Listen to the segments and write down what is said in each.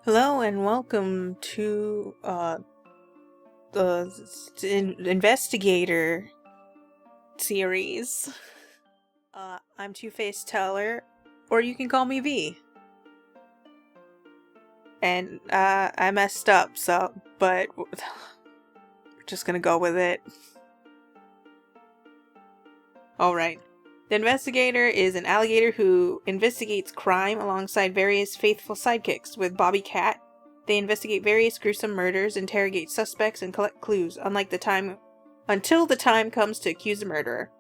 Hello and welcome to the Investigator series. I'm Two-Faced Teller, or you can call me V. And I messed up, but we're just gonna go with it. Alright. The Investigator is an alligator who investigates crime alongside various faithful sidekicks. With Bobby Cat, they investigate various gruesome murders, interrogate suspects, and collect clues, until the time comes to accuse the murderer.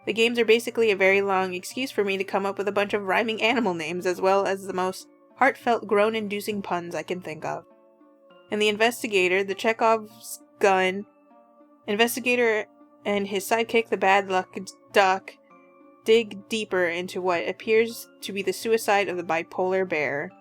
The games are basically a very long excuse for me to come up with a bunch of rhyming animal names, as well as the most heartfelt groan-inducing puns I can think of. In The Investigator, the Chekhov's gun, Investigator and his sidekick, the Bad Luck Duck, dig deeper into what appears to be the suicide of the bipolar bear.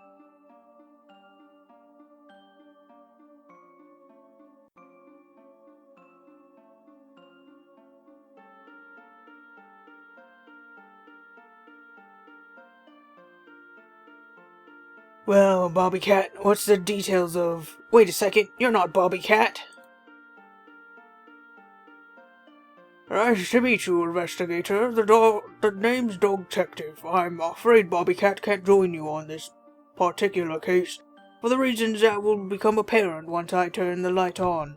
Well, Bobby Cat, what's the details of... Wait a second, you're not Bobby Cat. Nice to meet you, Investigator. The name's Dog Detective. I'm afraid Bobby Cat can't join you on this particular case, for the reasons that will become apparent once I turn the light on.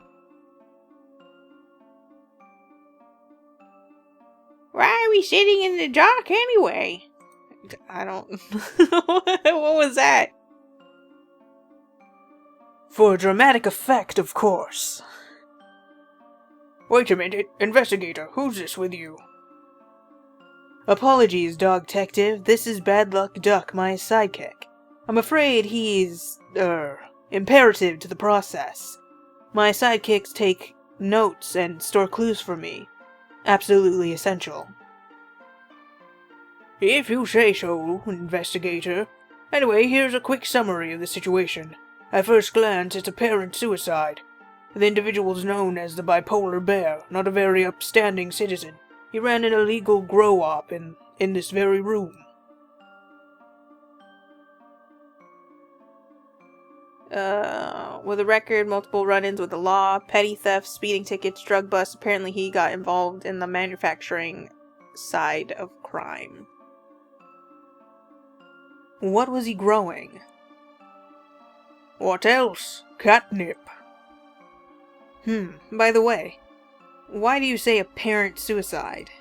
Why are we sitting in the dark anyway? I don't... What was that? For dramatic effect, of course. Wait a minute, Investigator, who's this with you? Apologies, Dog Detective. This is Bad Luck Duck, my sidekick. I'm afraid he's, imperative to the process. My sidekicks take notes and store clues for me. Absolutely essential. If you say so, Investigator. Anyway, here's a quick summary of the situation. At first glance, it's apparent suicide. The individual's known as the Bipolar Bear, not a very upstanding citizen. He ran an illegal grow-op in this very room. With a record, multiple run-ins with the law, petty theft, speeding tickets, drug busts. Apparently he got involved in the manufacturing side of crime. What was he growing? What else? Catnip. By the way, why do you say apparent suicide?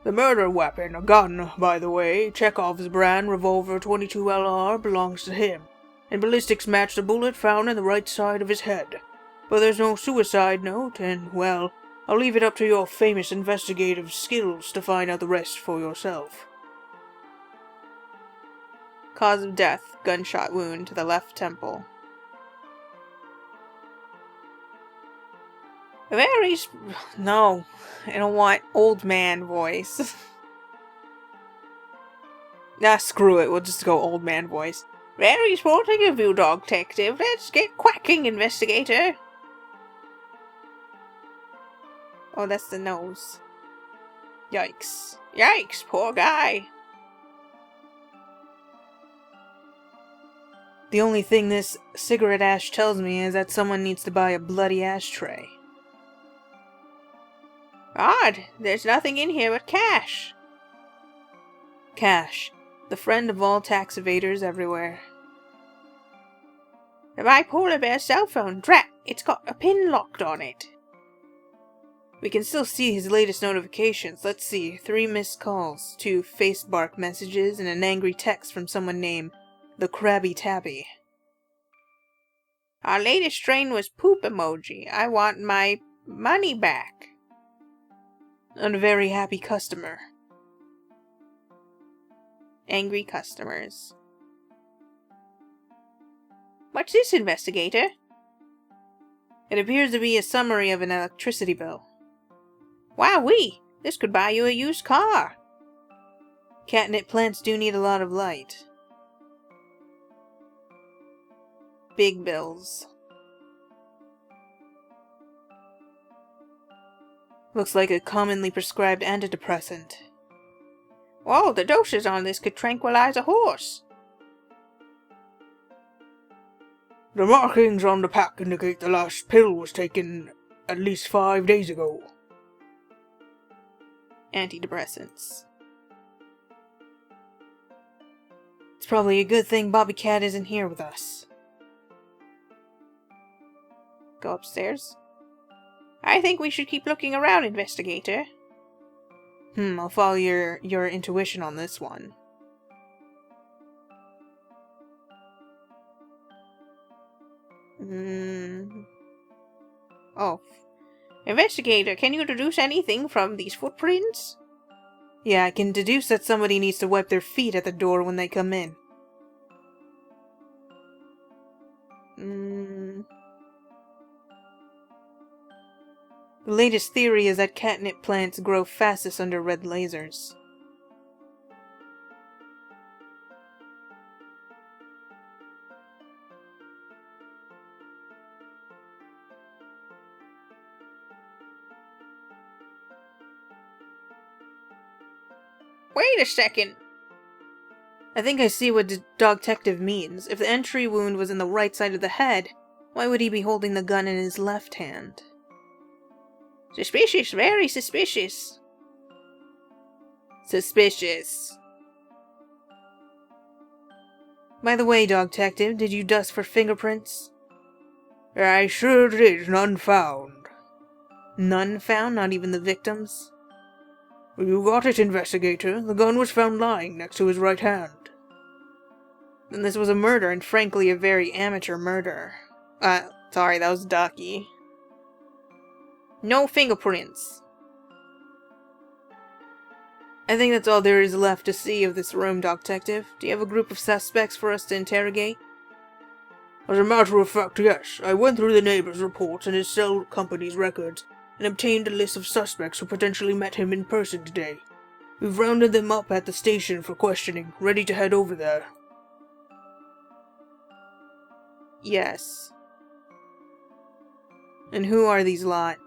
The murder weapon, a gun, by the way, Chekhov's brand revolver 22LR, belongs to him, and ballistics match the bullet found in the right side of his head. But there's no suicide note, and, well, I'll leave it up to your famous investigative skills to find out the rest for yourself. Cause of death, gunshot wound to the left temple. No, I don't want old man voice. Nah, screw it, we'll just go old man voice. Very sporting of you, Dog Detective. Let's get quacking, Investigator. Oh, that's the nose. Yikes. Yikes, poor guy. The only thing this cigarette ash tells me is that someone needs to buy a bloody ashtray. Odd, there's nothing in here but cash. Cash, the friend of all tax evaders everywhere. The Bipolar Bear's cell phone, drat, it's got a pin locked on it. We can still see his latest notifications. Let's see, 3 missed calls, 2 face bark messages, and an angry text from someone named the Krabby Tabby. Our latest strain was poop emoji. I want my money back. And a very happy customer. Angry customers. What's this, Investigator? It appears to be a summary of an electricity bill. Wowee! This could buy you a used car. Catnip plants do need a lot of light. Big bills. Looks like a commonly prescribed antidepressant. Whoa, the doses on this could tranquilize a horse. The markings on the pack indicate the last pill was taken at least 5 days ago. Antidepressants. It's probably a good thing Bobby Cat isn't here with us. Go upstairs. I think we should keep looking around, Investigator. I'll follow your intuition on this one. Oh. Investigator, can you deduce anything from these footprints? Yeah, I can deduce that somebody needs to wipe their feet at the door when they come in. The latest theory is that catnip plants grow fastest under red lasers. Wait a second! I think I see what Dogtective means. If the entry wound was in the right side of the head, why would he be holding the gun in his left hand? Suspicious, very suspicious. Suspicious. By the way, Dogtective, did you dust for fingerprints? I sure did, none found. None found? Not even the victims? You got it, Investigator. The gun was found lying next to his right hand. Then this was a murder, and frankly a very amateur murder. Sorry, that was Ducky. No fingerprints. I think that's all there is left to see of this room, Dogtective. Do you have a group of suspects for us to interrogate? As a matter of fact, yes. I went through the neighbor's reports and his cell company's records and obtained a list of suspects who potentially met him in person today. We've rounded them up at the station for questioning, ready to head over there. Yes. And who are these lot?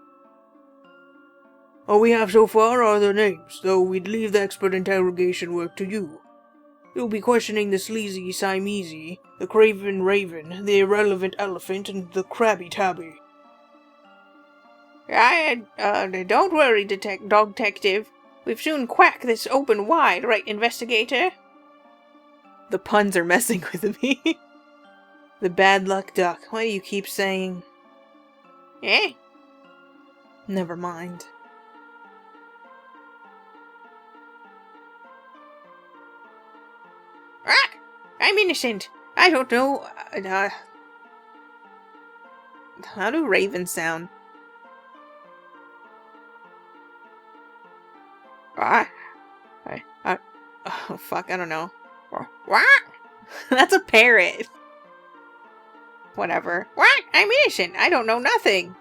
All we have so far are their names, though we'd leave the expert interrogation work to you. You'll be questioning the sleazy Siamese, the craven raven, the irrelevant elephant, and the crabby tabby. Don't worry, Dogtective. We've soon quack this open wide, right, Investigator? The puns are messing with me. The bad luck duck. Why do you keep saying... Eh? Never mind. I'm innocent. I don't know. How do ravens sound? Oh, fuck, I don't know. That's a parrot. Whatever. I'm innocent. I don't know nothing.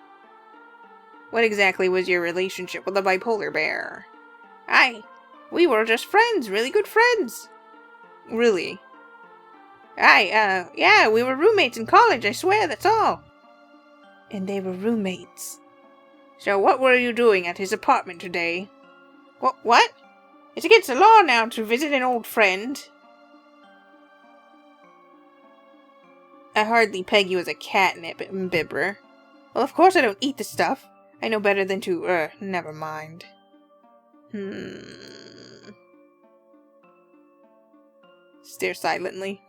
What exactly was your relationship with the bipolar bear? We were just friends, really good friends. Really? Yeah, we were roommates in college, I swear, that's all. And they were roommates. So what were you doing at his apartment today? What? It's against the law now to visit an old friend. I hardly peg you as a catnip, Bibber. Well, of course I don't eat the stuff. I know better than to, never mind. Stare silently.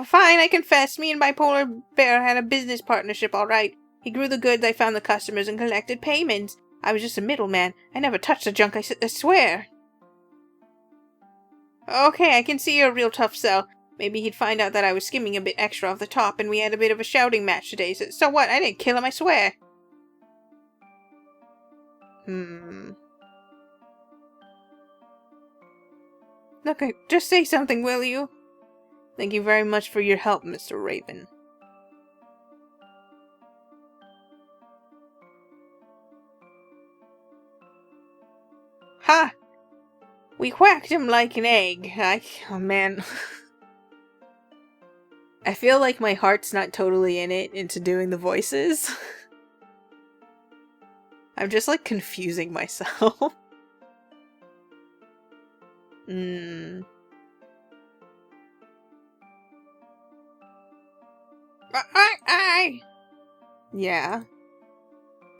Fine, I confess. Me and Bipolar Bear had a business partnership, alright. He grew the goods, I found the customers, and collected payments. I was just a middleman. I never touched the junk, I swear. Okay, I can see you're a real tough sell. Maybe he'd find out that I was skimming a bit extra off the top, and we had a bit of a shouting match today. So what? I didn't kill him, I swear. Look, just say something, will you? Thank you very much for your help, Mr. Raven. Ha! We whacked him like an egg. Oh man. I feel like my heart's not totally in it into doing the voices. I'm just like confusing myself. Hmm. Yeah.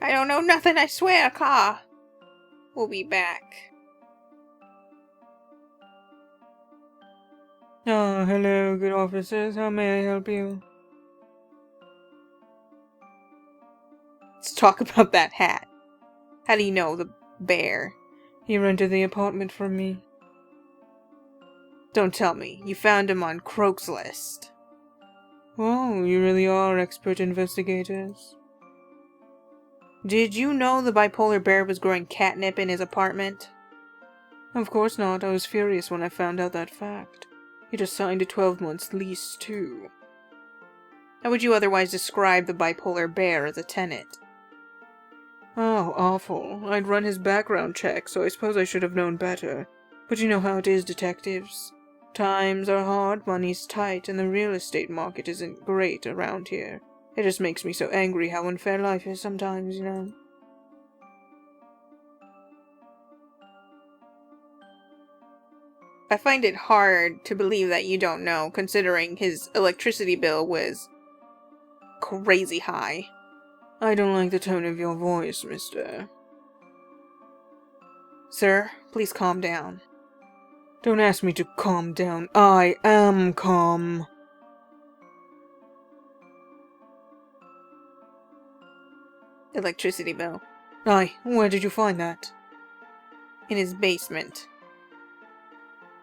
I don't know nothing, I swear, Ka. We'll be back. Oh, hello, good officers. How may I help you? Let's talk about that hat. How do you know the bear? He rented the apartment from me. Don't tell me. You found him on Croak's list. Oh, you really are expert investigators. Did you know the bipolar bear was growing catnip in his apartment? Of course not. I was furious when I found out that fact. He just signed a 12-month lease, too. How would you otherwise describe the bipolar bear as a tenant? Oh, awful. I'd run his background check, so I suppose I should have known better. But you know how it is, detectives. Times are hard, money's tight, and the real estate market isn't great around here. It just makes me so angry how unfair life is sometimes, you know. I find it hard to believe that you don't know, considering his electricity bill was crazy high. I don't like the tone of your voice, mister. Sir, please calm down. Don't ask me to calm down. I am calm. Electricity bill. Aye, where did you find that? In his basement.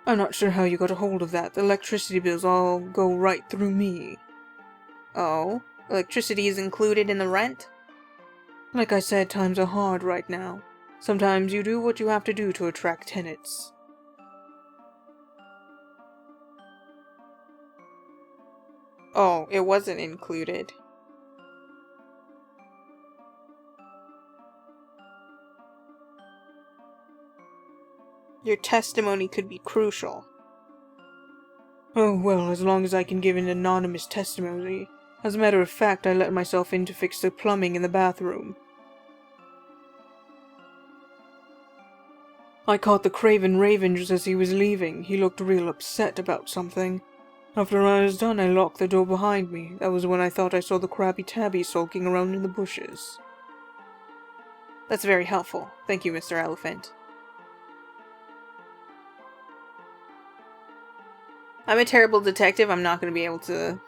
I'm not sure how you got a hold of that. The electricity bills all go right through me. Oh? Electricity is included in the rent? Like I said, times are hard right now. Sometimes you do what you have to do to attract tenants. Oh, it wasn't included. Your testimony could be crucial. Oh, well, as long as I can give an anonymous testimony. As a matter of fact, I let myself in to fix the plumbing in the bathroom. I caught the Craven Raven just as he was leaving. He looked real upset about something. After I was done, I locked the door behind me. That was when I thought I saw the Krabby Tabby sulking around in the bushes. That's very helpful. Thank you, Mr. Elephant. I'm a terrible detective. I'm not going to be able to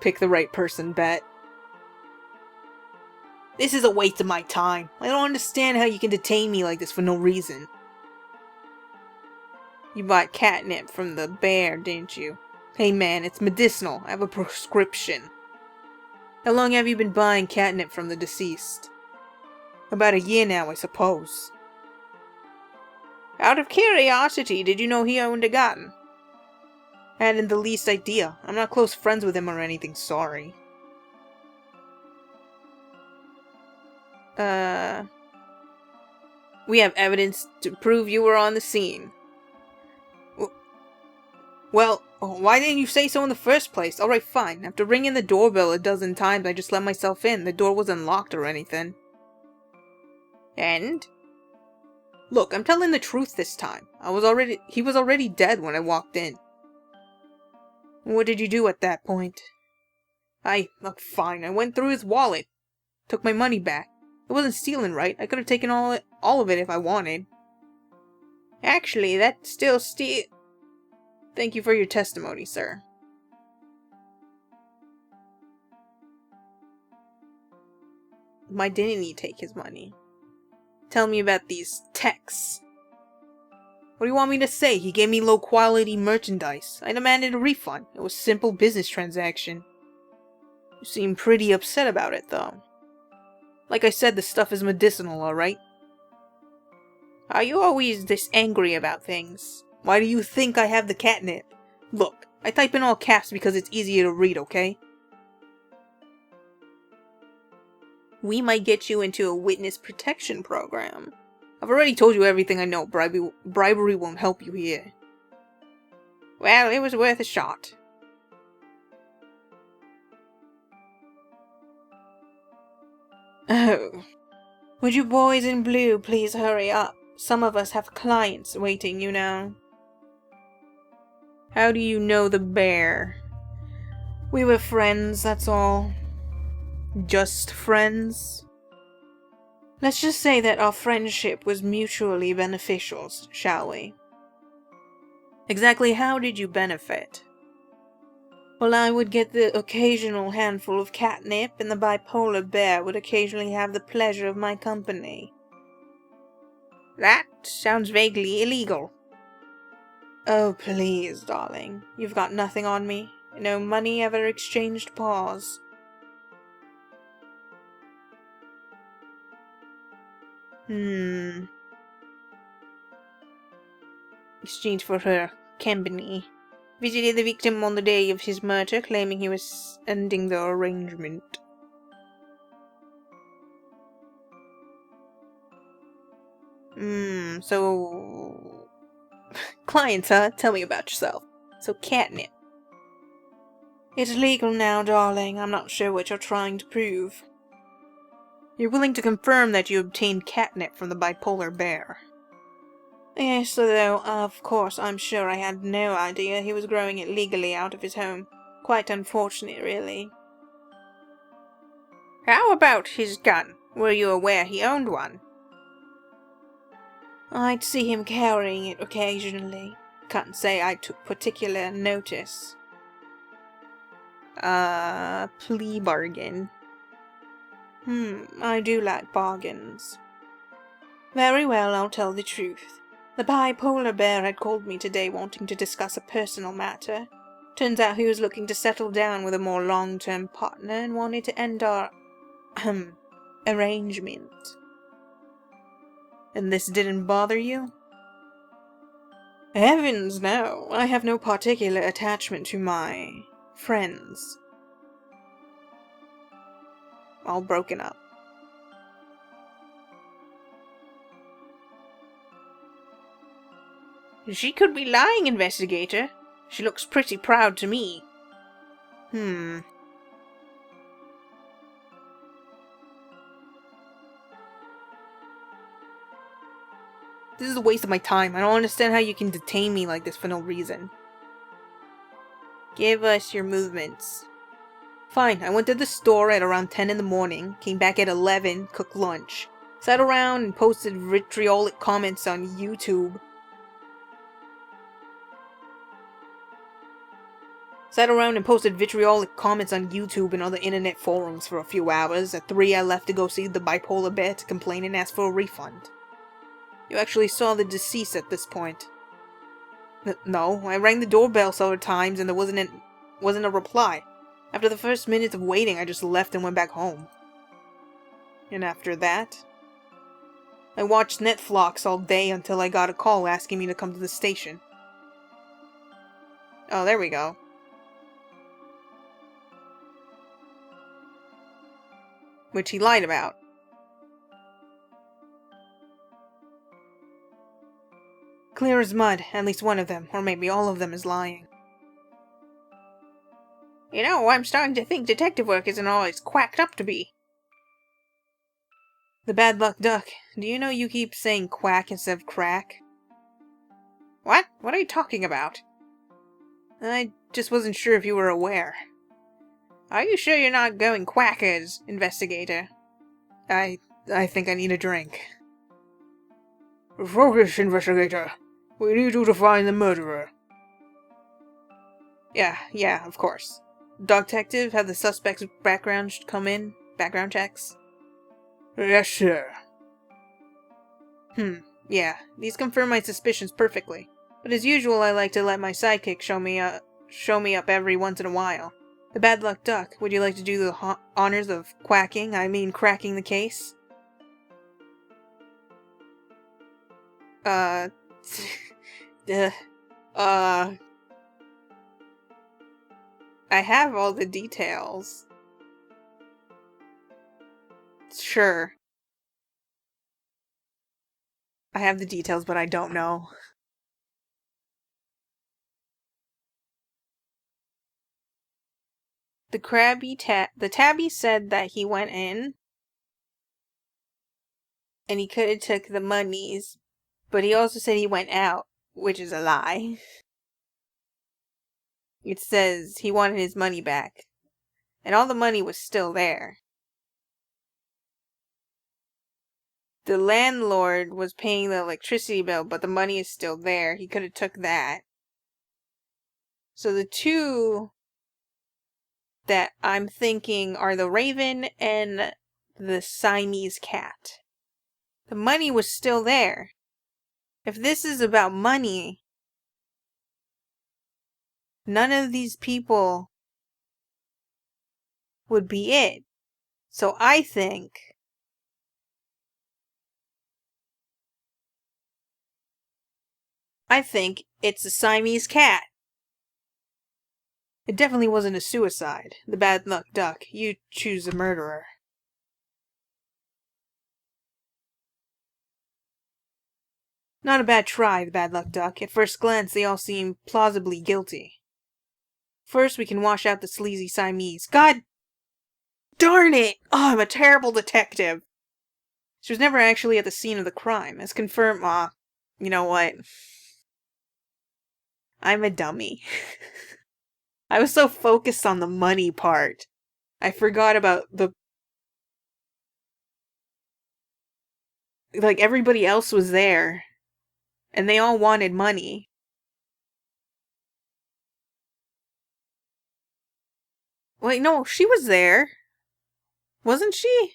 pick the right person bet. This is a waste of my time. I don't understand how you can detain me like this for no reason. You bought catnip from the bear, didn't you? Hey man, it's medicinal. I have a prescription. How long have you been buying catnip from the deceased? About a year now, I suppose. Out of curiosity, did you know he owned a gun? I hadn't the least idea. I'm not close friends with him or anything, sorry. We have evidence to prove you were on the scene. Well, why didn't you say so in the first place? Alright, fine. After ringing the doorbell a dozen times, I just let myself in. The door wasn't locked or anything. And? Look, I'm telling the truth this time. He was already dead when I walked in. What did you do at that point? Look, fine. I went through his wallet. Took my money back. It wasn't stealing, right? I could have taken all of it if I wanted. Actually, that's still steal. Thank you for your testimony, sir. Why didn't he take his money? Tell me about these texts. What do you want me to say? He gave me low-quality merchandise. I demanded a refund. It was a simple business transaction. You seem pretty upset about it, though. Like I said, the stuff is medicinal, alright? Are you always this angry about things? Why do you think I have the catnip? Look, I type in all caps because it's easier to read, okay? We might get you into a witness protection program. I've already told you everything I know. Bribery won't help you here. Well, it was worth a shot. Oh. Would you boys in blue please hurry up? Some of us have clients waiting, you know. How do you know the bear? We were friends, that's all. Just friends? Let's just say that our friendship was mutually beneficial, shall we? Exactly how did you benefit? Well, I would get the occasional handful of catnip, and the bipolar bear would occasionally have the pleasure of my company. That sounds vaguely illegal. Oh, please, darling. You've got nothing on me. No money ever exchanged paws. Exchange for her company. Visited the victim on the day of his murder, claiming he was ending the arrangement. So... Clients, huh? Tell me about yourself. So catnip. It's legal now, darling. I'm not sure what you're trying to prove. You're willing to confirm that you obtained catnip from the bipolar bear? Yes, though, of course, I'm sure I had no idea he was growing it legally out of his home. Quite unfortunate, really. How about his gun? Were you aware he owned one? I'd see him carrying it occasionally. Can't say I took particular notice. Plea bargain. I do like bargains. Very well, I'll tell the truth. The bipolar bear had called me today wanting to discuss a personal matter. Turns out he was looking to settle down with a more long-term partner and wanted to end our, arrangement. And this didn't bother you? Heavens, no. I have no particular attachment to my friends. All broken up. She could be lying, Investigator. She looks pretty proud to me. This is a waste of my time. I don't understand how you can detain me like this for no reason. Give us your movements. Fine, I went to the store at around 10 in the morning, came back at 11, cooked lunch, sat around and posted vitriolic comments on YouTube. And other internet forums for a few hours. At 3 I left to go see the bipolar bear to complain and ask for a refund. You actually saw the deceased at this point. No, I rang the doorbell several times and there wasn't a reply. After the first minutes of waiting, I just left and went back home. And after that, I watched Netflix all day until I got a call asking me to come to the station. Oh, there we go. Which he lied about. Clear as mud, at least one of them, or maybe all of them, is lying. You know, I'm starting to think detective work isn't all it's quacked up to be. The bad luck duck. Do you know you keep saying quack instead of crack? What? What are you talking about? I just wasn't sure if you were aware. Are you sure you're not going quackers, Investigator? I think I need a drink. Focus, Investigator. We need you to find the murderer. Yeah, of course. Dog detective, have the suspect's background come in? Background checks? Yes, sir. Yeah, these confirm my suspicions perfectly. But as usual, I like to let my sidekick show me up every once in a while. The bad luck duck, would you like to do the honors of cracking the case? I have all the details. Sure. I have the details, but I don't know. The tabby said that he went in and he could have took the monies, But he also said he went out, which is a lie. It says he wanted his money back. And all the money was still there. The landlord was paying the electricity bill, but the money is still there. He could have took that. So the two that I'm thinking are the raven and the Siamese cat. The money was still there. If this is about money, none of these people would be it. So I think it's a Siamese cat. It definitely wasn't a suicide. The bad luck duck. You choose a murderer. Not a bad try, the bad luck duck. At first glance, they all seem plausibly guilty. First, we can wash out the sleazy Siamese. God darn it! Oh, I'm a terrible detective. She was never actually at the scene of the crime, as confirmed. You know what? I'm a dummy. I was so focused on the money part. I forgot about the... Like, everybody else was there. And they all wanted money. Wait, no, she was there. Wasn't she?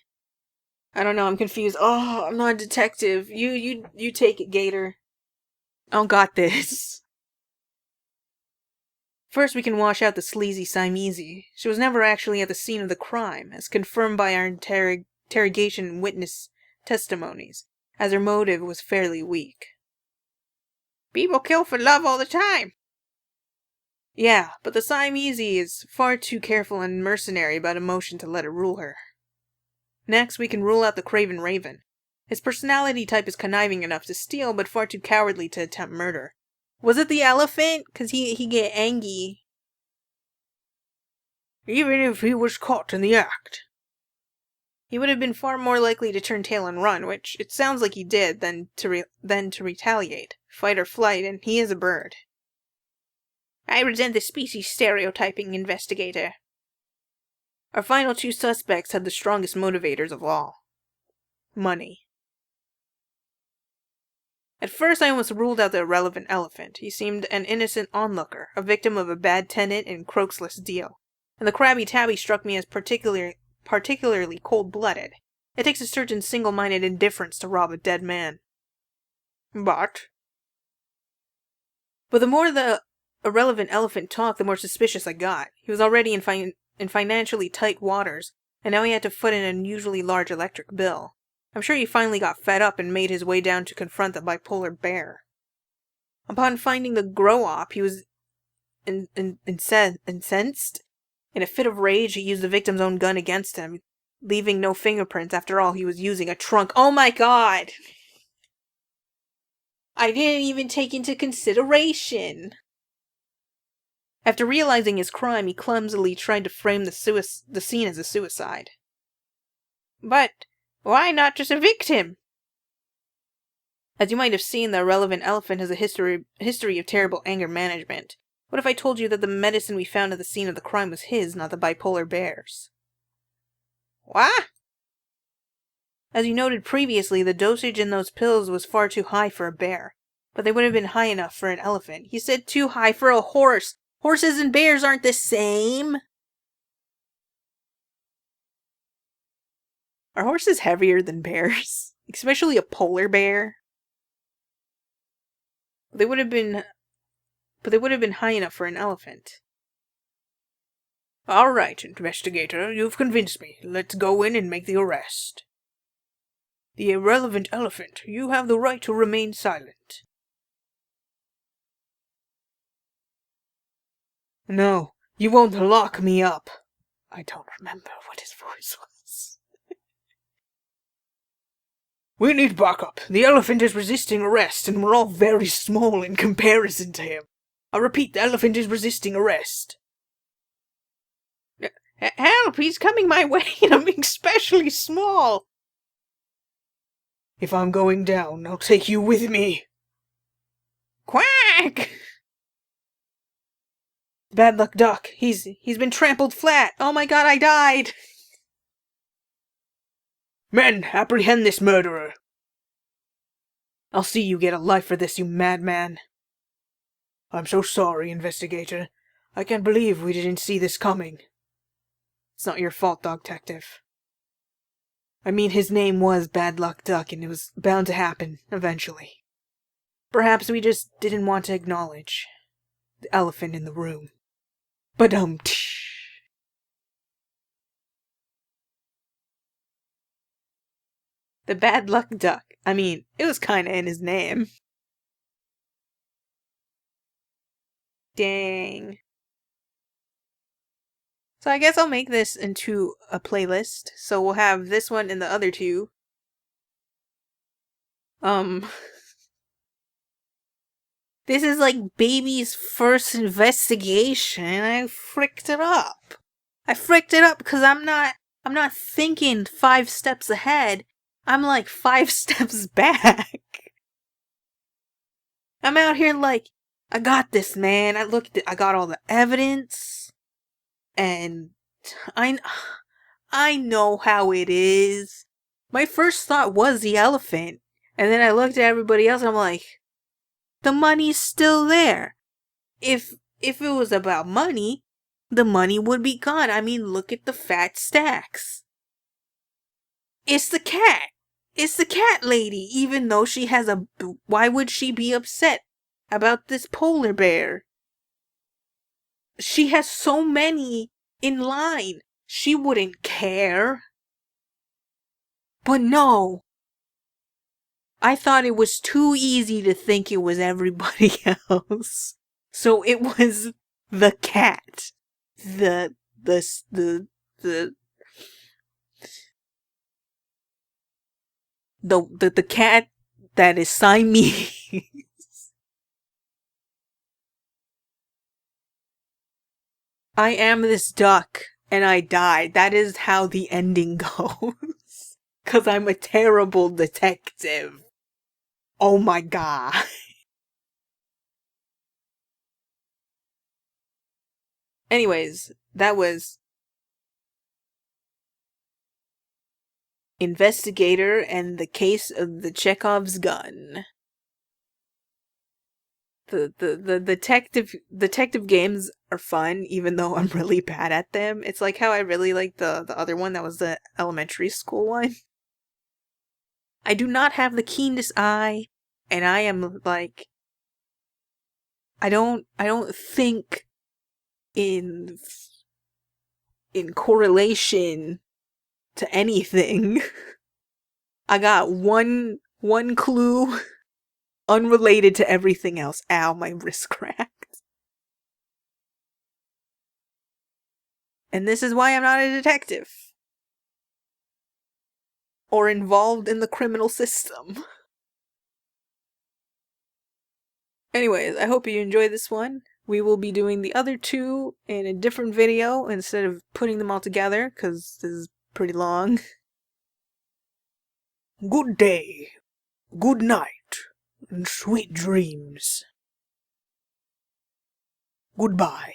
I don't know, I'm confused. Oh, I'm not a detective. You take it, Gator. I got this. First, we can wash out the sleazy Siamese. She was never actually at the scene of the crime, as confirmed by our interrogation and witness testimonies, as her motive was fairly weak. People kill for love all the time. Yeah, but the Siamese is far too careful and mercenary about emotion to let it rule her. Next, we can rule out the craven raven. His personality type is conniving enough to steal, but far too cowardly to attempt murder. Was it the elephant? Because he get angry. Even if he was caught in the act. He would have been far more likely to turn tail and run, which it sounds like he did, than to retaliate. Fight or flight, and he is a bird. I resent the species stereotyping, Investigator. Our final two suspects had the strongest motivators of all. Money. At first I almost ruled out the irrelevant elephant. He seemed an innocent onlooker, a victim of a bad tenant and Croaksless deal. And the Krabby Tabby struck me as particularly cold-blooded. It takes a certain single-minded indifference to rob a dead man. But the more the irrelevant elephant talked, the more suspicious I got. He was already in financially tight waters, and now he had to foot an unusually large electric bill. I'm sure he finally got fed up and made his way down to confront the bipolar bear. Upon finding the grow-op, he was incensed. In a fit of rage, he used the victim's own gun against him, leaving no fingerprints. After all, he was using a trunk. Oh my god! I didn't even take into consideration. After realizing his crime, he clumsily tried to frame the scene as a suicide. But why not just evict him? As you might have seen, the irrelevant elephant has a history of terrible anger management. What if I told you that the medicine we found at the scene of the crime was his, not the bipolar bear's? What? As you noted previously, the dosage in those pills was far too high for a bear. But they would have been high enough for an elephant. You said too high for a horse. Horses and bears aren't the same. Are horses heavier than bears? Especially a polar bear? They would have been high enough for an elephant. All right, Investigator, you've convinced me. Let's go in and make the arrest. The irrelevant elephant, you have the right to remain silent. No, you won't lock me up. I don't remember what his voice was. We need backup. The elephant is resisting arrest, and we're all very small in comparison to him. I repeat, the elephant is resisting arrest. Help, he's coming my way, and I'm especially small. If I'm going down, I'll take you with me. Quack! Bad luck duck. He's been trampled flat. Oh my god, I died. Men, apprehend this murderer. I'll see you get a life for this, you madman. I'm so sorry, Investigator. I can't believe we didn't see this coming. It's not your fault, Detective. I mean, his name was Bad Luck Duck, and it was bound to happen, eventually. Perhaps we just didn't want to acknowledge the elephant in the room. Ba-dum. The Bad Luck Duck. I mean, it was kinda in his name. Dang. So I guess I'll make this into a playlist. So we'll have this one and the other two. This is like baby's first investigation. I fricked it up. I fricked it up because I'm not thinking 5 steps ahead. I'm like 5 steps back. I'm out here like, I got this, man. I got all the evidence. And I know how it is. My first thought was the elephant. And then I looked at everybody else and I'm like, the money's still there. If it was about money, the money would be gone. I mean, look at the fat stacks. It's the cat. It's the cat lady, even though she has a... Why would she be upset about this polar bear? She has so many in line. She wouldn't care. But no. I thought it was too easy to think it was everybody else. So it was the cat. The cat that is Siamese. I am this duck and I died. That is how the ending goes. 'Cause I'm a terrible detective. Oh my god. Anyways, that was Investigator and the Case of the Chekhov's Gun. The detective games are fun, even though I'm really bad at them. It's like how I really like the other one that was the elementary school one. I do not have the keenest eye, and I am like, I don't think in correlation to anything. I got one clue unrelated to everything else. Ow, my wrist cracked. And this is why I'm not a detective. Or involved in the criminal system. Anyways, I hope you enjoyed this one. We will be doing the other two in a different video instead of putting them all together, because this is pretty long. Good day, good night, and sweet dreams. Goodbye.